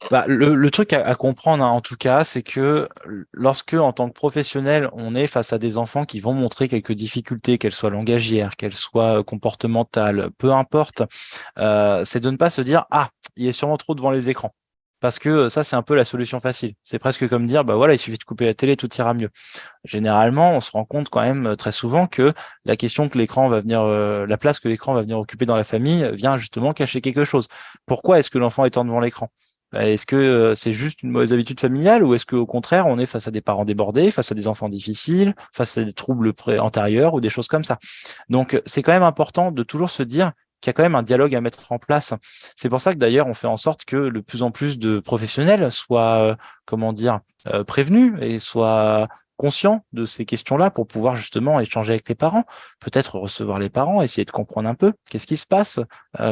Bah, le truc à comprendre, hein, en tout cas, c'est que lorsque, en tant que professionnel, on est face à des enfants qui vont montrer quelques difficultés, qu'elles soient langagières, qu'elles soient comportementales, peu importe, c'est de ne pas se dire, ah, il est sûrement trop devant les écrans. Parce que ça, c'est un peu la solution facile. C'est presque comme dire, bah voilà, il suffit de couper la télé, tout ira mieux. Généralement, on se rend compte quand même très souvent que la question que l'écran va venir, la place que l'écran va venir occuper dans la famille vient justement cacher quelque chose. Pourquoi est-ce que l'enfant est tant devant l'écran? Bah, est-ce que c'est juste une mauvaise habitude familiale ou est-ce qu'au contraire, on est face à des parents débordés, face à des enfants difficiles, face à des troubles antérieurs ou des choses comme ça? Donc, c'est quand même important de toujours se dire qu'il y a quand même un dialogue à mettre en place. C'est pour ça que d'ailleurs, on fait en sorte que de plus en plus de professionnels soient, comment dire, prévenus et soient conscients de ces questions-là pour pouvoir justement échanger avec les parents, peut-être recevoir les parents, essayer de comprendre un peu qu'est-ce qui se passe,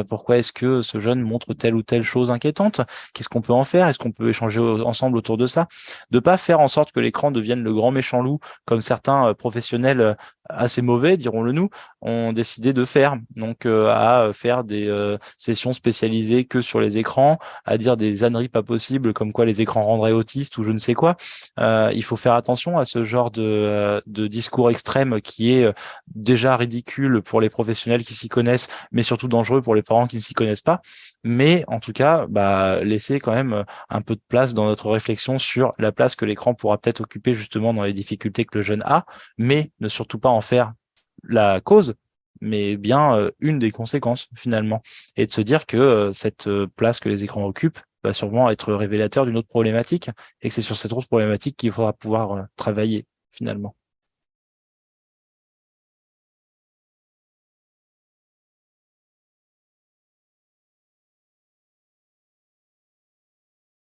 pourquoi est-ce que ce jeune montre telle ou telle chose inquiétante, qu'est-ce qu'on peut en faire, est-ce qu'on peut échanger ensemble autour de ça, de pas faire en sorte que l'écran devienne le grand méchant loup comme certains professionnels assez mauvais, dirons-le nous, ont décidé de faire. Donc à faire des sessions spécialisées que sur les écrans, à dire des âneries pas possibles comme quoi les écrans rendraient autistes ou je ne sais quoi. Il faut faire attention à ce genre de discours extrême qui est déjà ridicule pour les professionnels qui s'y connaissent, mais surtout dangereux pour les parents qui ne s'y connaissent pas. Mais en tout cas, bah, laisser quand même un peu de place dans notre réflexion sur la place que l'écran pourra peut-être occuper justement dans les difficultés que le jeune a, mais ne surtout pas en faire la cause, mais bien une des conséquences finalement. Et de se dire que cette place que les écrans occupent va sûrement être révélateur d'une autre problématique et que c'est sur cette autre problématique qu'il faudra pouvoir travailler finalement.